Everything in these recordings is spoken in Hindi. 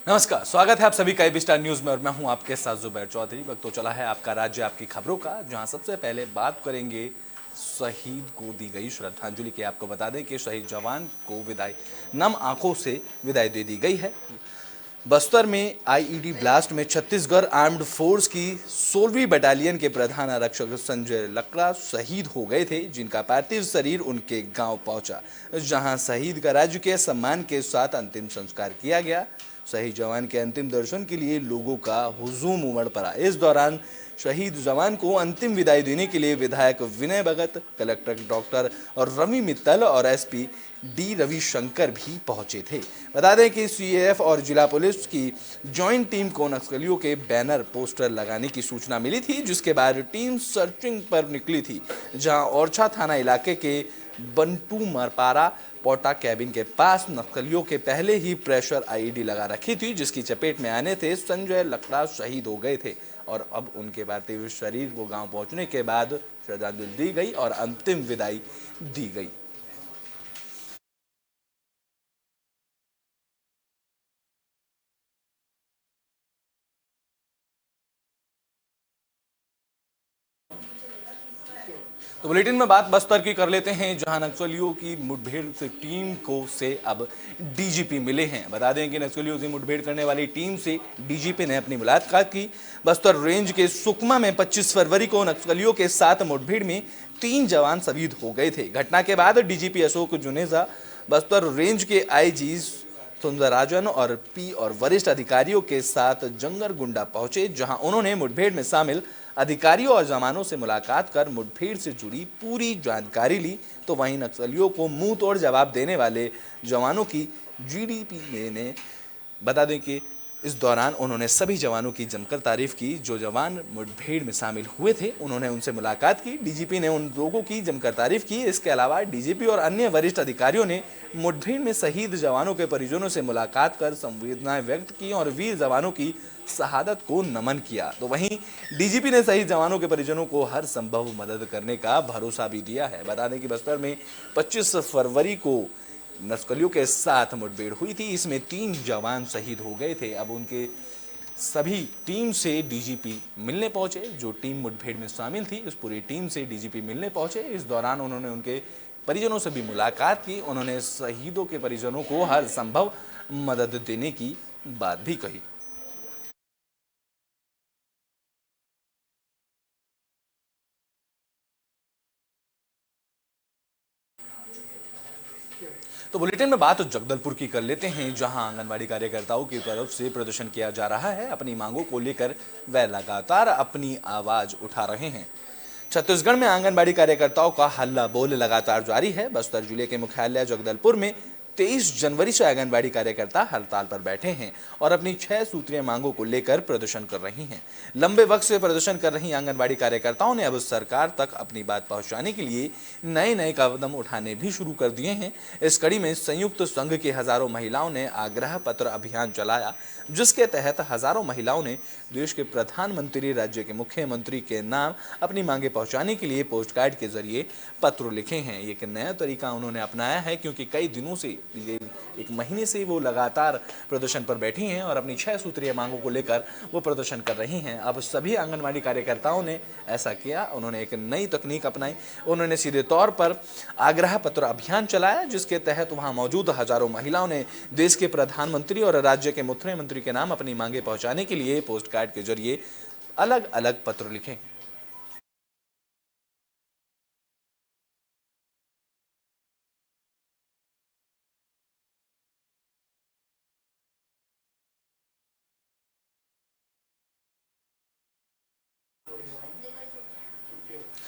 नमस्कार, स्वागत है आप सभी का एबी स्टार न्यूज में और मैं हूं आपके साथ जुबैर चौधरी। वक्त तो चला है आपका राज्य आपकी खबरों का, जहां सबसे पहले बात करेंगे शहीद को दी गई श्रद्धांजलि की। आपको बता दें कि शहीद जवान को विदाई नम आंखों से विदाई दे दी गई है। बस्तर में आईईडी ब्लास्ट में छत्तीसगढ़ आर्म्ड फोर्स की 16वीं बटालियन के प्रधान आरक्षक संजय लकड़ा शहीद हो गए थे, जिनका पार्थिव शरीर उनके गांव पहुंचा, जहां शहीद का राजकीय सम्मान के साथ अंतिम संस्कार किया गया। शहीद जवान के अंतिम दर्शन के लिए लोगों का हुजूम उमड़ पड़ा। इस दौरान शहीद जवान को अंतिम विदाई देने के लिए विधायक विनय भगत, कलेक्टर डॉक्टर और रवि मित्तल और एसपी डी रविशंकर भी पहुंचे थे। बता दें कि सीएएफ और जिला पुलिस की जॉइंट टीम को नक्सलियों के बैनर पोस्टर लगाने की सूचना मिली थी, जिसके बाद टीम सर्चिंग पर निकली थी, जहां ओरछा थाना इलाके के बंटू मरपारा पोटा कैबिन के पास नक्सलियों के पहले ही प्रेशर आईईडी लगा रखी थी, जिसकी चपेट में आने से संजय लकड़ा शहीद हो गए थे और अब उनके पार्थिव शरीर को गांव पहुंचने के बाद श्रद्धांजलि दी गई और अंतिम विदाई दी गई। तो बुलेटिन में बात बस्तर की कर लेते हैं, जहां नक्सलियों की मुठभेड़ से टीम को से अब डीजीपी मिले हैं। बता दें कि नक्सलियों से मुठभेड़ करने वाली टीम से डीजीपी ने अपनी मुलाकात की। बस्तर रेंज के सुकमा में 25 फरवरी को नक्सलियों के साथ मुठभेड़ में 3 जवान शहीद हो गए थे। घटना के बाद डीजीपी अशोक जुनेजा बस्तर रेंज के आईजी सुंदरराजन और पी और वरिष्ठ अधिकारियों के साथ जंगरगुंडा पहुंचे, जहां उन्होंने मुठभेड़ में शामिल अधिकारियों और जवानों से मुलाकात कर मुठभेड़ से जुड़ी पूरी जानकारी ली। तो वहीं नक्सलियों को मुंह तोड़ जवाब देने वाले जवानों की जीडीपी ने बता दें कि इस दौरान उन्होंने सभी जवानों की जमकर तारीफ की जो जवान मुठभेड़ में शामिल हुए थे। उन्होंने उनसे मुलाकात की। डीजीपी ने उन लोगों की जमकर तारीफ की। इसके अलावा डीजीपी और अन्य वरिष्ठ अधिकारियों ने मुठभेड़ में शहीद जवानों के परिजनों से मुलाकात कर संवेदनाएं व्यक्त की और वीर जवानों की शहादत को नमन किया। तो वहीं डीजीपी ने शहीद जवानों के परिजनों को हर संभव मदद करने का भरोसा भी दिया है। बता दें कि बस्तर में 25 फरवरी को नक्सलियों के साथ मुठभेड़ हुई थी। इसमें 3 जवान शहीद हो गए थे। अब उनके सभी टीम से डीजीपी मिलने पहुंचे। जो टीम मुठभेड़ में शामिल थी, उस पूरी टीम से डीजीपी मिलने पहुंचे। इस दौरान उन्होंने उनके परिजनों से भी मुलाकात की। उन्होंने शहीदों के परिजनों को हर संभव मदद देने की बात भी कही। तो बुलेटिन में बात जगदलपुर की कर लेते हैं, जहां आंगनबाड़ी कार्यकर्ताओं की तरफ से प्रदर्शन किया जा रहा है। अपनी मांगों को लेकर वे लगातार अपनी आवाज उठा रहे हैं। छत्तीसगढ़ में आंगनबाड़ी कार्यकर्ताओं का हल्ला बोल लगातार जारी है। बस्तर जिले के मुख्यालय जगदलपुर में 23 जनवरी से आंगनबाड़ी कार्यकर्ता हड़ताल पर बैठे हैं और अपनी 6 सूत्रीय मांगों को लेकर प्रदर्शन कर रही हैं। लंबे वक्त से प्रदर्शन कर रही आंगनबाड़ी कार्यकर्ताओं ने अब सरकार तक अपनी बात पहुंचाने के लिए नए नए कदम उठाने भी शुरू कर दिए हैं। इस कड़ी में संयुक्त संघ की हजारों महिलाओं ने आग्रह पत्र अभियान चलाया, जिसके तहत हजारों महिलाओं ने देश के प्रधानमंत्री, राज्य के मुख्यमंत्री के नाम अपनी मांगे पहुंचाने के लिए पोस्ट कार्ड के जरिए पत्र लिखे हैं। एक नया तरीका उन्होंने अपनाया है, क्योंकि कई दिनों से, एक महीने से वो लगातार प्रदर्शन पर बैठी हैं और अपनी 6 सूत्रीय मांगों को लेकर वो प्रदर्शन कर रही हैं। अब सभी आंगनबाड़ी कार्यकर्ताओं ने ऐसा किया। उन्होंने एक नई तकनीक अपनाई। उन्होंने सीधे तौर पर आग्रह पत्र अभियान चलाया, जिसके तहत वहां मौजूद हजारों महिलाओं ने देश के प्रधानमंत्री और राज्य के मुख्यमंत्री के नाम अपनी मांगे पहुंचाने के लिए पोस्ट कार्ड के जरिए अलग अलग पत्र लिखे।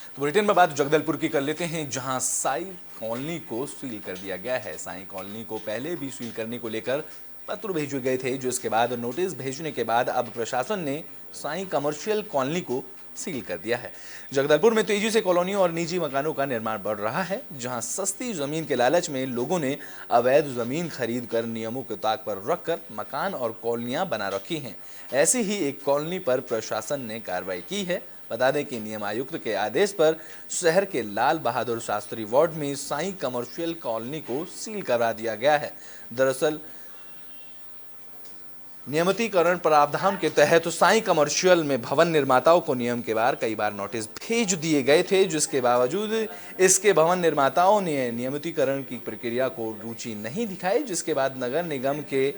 तो बुलेटिन में बात जगदलपुर की कर लेते हैं, जहां साई कॉलोनी को सील कर दिया गया है। साई कॉलोनी को पहले भी सील करने को लेकर पत्र भेजे गए थे, जो इसके बाद नोटिस भेजने के बाद अब प्रशासन ने साई कमर्शियल कॉलोनी को सील कर दिया है। जगदलपुर में तेजी से कॉलोनी और निजी मकानों का निर्माण बढ़ रहा है, जहां सस्ती जमीन के लालच में लोगों ने अवैध जमीन खरीद कर नियमों के ताक पर रखकर मकान और कॉलोनियां बना रखी हैं। ऐसी ही एक कॉलोनी पर प्रशासन ने कार्रवाई की है। बता दें कि नियम आयुक्त के आदेश पर शहर के लाल बहादुर शास्त्री वार्ड में साई कमर्शियल कॉलोनी को सील करा दिया गया है। दरअसल नियमितीकरण प्रावधान के तहत साई कमर्शियल में भवन निर्माताओं को नियम के बार कई बार नोटिस भेज दिए गए थे, जिसके बावजूद इसके भवन निर्माताओं ने नियमितीकरण की प्रक्रिया को रुचि नहीं दिखाई, जिसके बाद नगर निगम के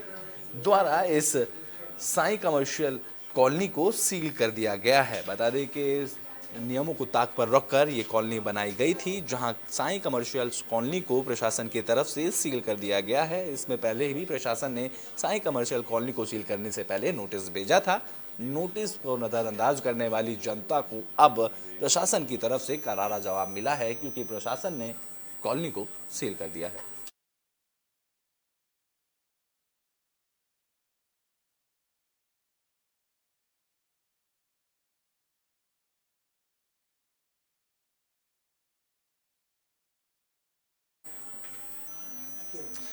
द्वारा इस साई कमर्शियल कॉलोनी को सील कर दिया गया है। बता दें कि नियमों को ताक पर रखकर ये कॉलोनी बनाई गई थी, जहां साई कमर्शियल कॉलोनी को प्रशासन की तरफ से सील कर दिया गया है। इसमें पहले भी प्रशासन ने साई कमर्शियल कॉलोनी को सील करने से पहले नोटिस भेजा था। नोटिस को नजरअंदाज करने वाली जनता को अब प्रशासन की तरफ से करारा जवाब मिला है, क्योंकि प्रशासन ने कॉलोनी को सील कर दिया है।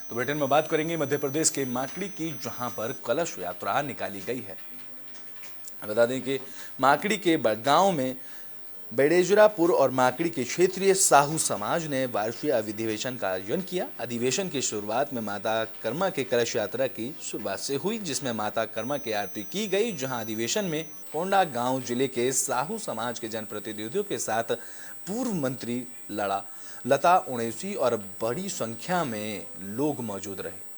तो बुलेटिन में बात करेंगे मध्य प्रदेश के माकड़ी की, जहां पर कलश यात्रा निकाली गई है। बता दें कि माकड़ी के गांव में बेडेजरापुर और माकड़ी के क्षेत्रीय साहू समाज ने वार्षिक अधिवेशन का आयोजन किया। अधिवेशन की शुरुआत में माता कर्मा के कलश यात्रा की शुरुआत से हुई, जिसमें माता कर्मा की आरती की गई। जहां अधिवेशन में कोंडा गांव जिले के साहू समाज के जनप्रतिनिधियों के साथ पूर्व मंत्री लता उड़ेसी और बड़ी संख्या में लोग मौजूद रहे।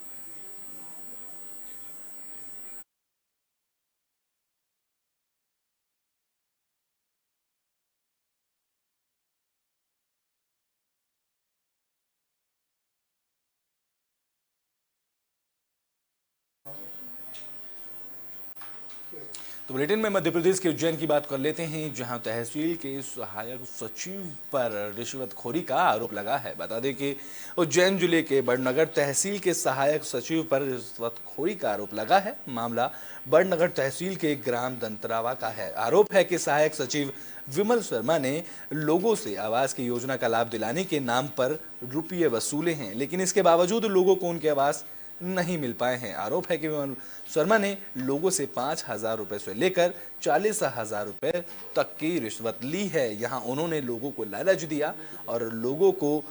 तो बुलेटिन में मध्य प्रदेश के उज्जैन की बात कर लेते हैं, जहां तहसील के सहायक सचिव पर रिश्वतखोरी का आरोप लगा है। बता दें कि उज्जैन जिले के बड़नगर तहसील के सहायक सचिव पर रिश्वतखोरी का आरोप लगा है। मामला बड़नगर तहसील के ग्राम दंतरावा का है। आरोप है कि सहायक सचिव विमल शर्मा ने लोगों से आवास की योजना का लाभ दिलाने के नाम पर रुपये वसूले हैं, लेकिन इसके बावजूद लोगों को उनके आवास नहीं मिल पाए हैं। आरोप है कि विमल शर्मा ने लोगों से 5,000 रुपए से लेकर 40,000 रुपए तक की रिश्वत ली है। यहां उन्होंने लोगों को लालच दिया और लोगों को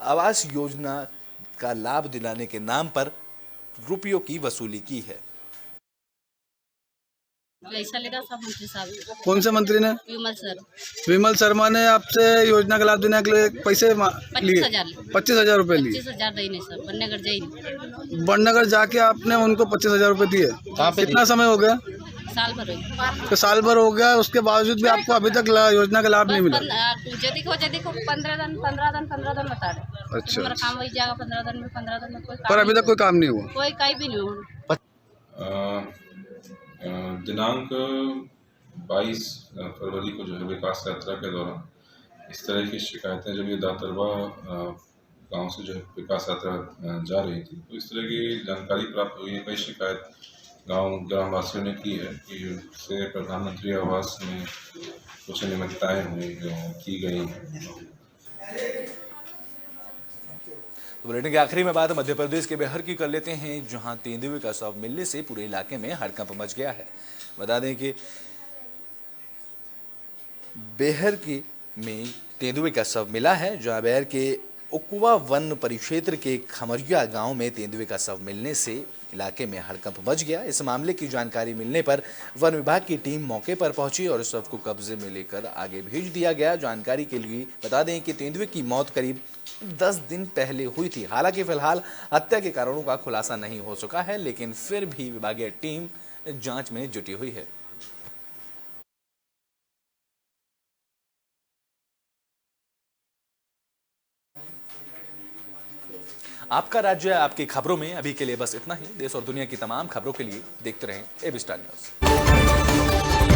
आवास योजना का लाभ दिलाने के नाम पर रुपयों की वसूली की है। पैसा लेगा सब मंत्री साहब। कौन से मंत्री ने? विमल सर। विमल शर्मा ने आपसे योजना का लाभ देने के लिए पैसे लिए? 25,000 रुपए लिए। 25,000 नहीं सर, बन्नेगढ़ जाइए। बड़नगर जाके आपने उनको 25,000 रुपए दिए? कितना समय हो गया? साल भर हो गया। तो साल भर हो गया, उसके बावजूद भी आपको अभी तक योजना का लाभ नहीं मिला? देखो 15 दिन बता रहे। अच्छा, काम हो जाएगा 15 दिन में कोई पर अभी तक कोई काम नहीं हुआ? कोई कहीं भी नहीं हुआ। दिनांक 22 फरवरी को जो है विकास यात्रा के दौरान इस तरह की शिकायतें, जब ये दातरवा गांव से जो है विकास यात्रा जा रही थी, तो इस तरह की जानकारी प्राप्त हुई है। कई शिकायत ग्रामवासियों ने की है कि उससे प्रधानमंत्री आवास में कुछ अनियमितताएं की गई हैं। तो बुलेटिन के आखिरी में बात मध्य प्रदेश के बेहर की कर लेते हैं, जहां तेंदुए का शव मिलने से पूरे इलाके में हड़कंप मच गया है। बता दें कि बेहर के में तेंदुए का शव मिला है, जहां बेहर के उकवा वन परिक्षेत्र के खमरिया गांव में तेंदुए का शव मिलने से इलाके में हड़कंप मच गया। इस मामले की जानकारी मिलने पर वन विभाग की टीम मौके पर पहुंची और शव को कब्जे में लेकर आगे भेज दिया गया। जानकारी के लिए बता दें कि तेंदुए की मौत करीब 10 दिन पहले हुई थी। हालांकि फिलहाल हत्या के कारणों का खुलासा नहीं हो सका है, लेकिन फिर भी विभागीय टीम जांच में जुटी हुई है। आपका राज्य आपकी खबरों में अभी के लिए बस इतना ही। देश और दुनिया की तमाम खबरों के लिए देखते रहें एबी स्टार न्यूज़।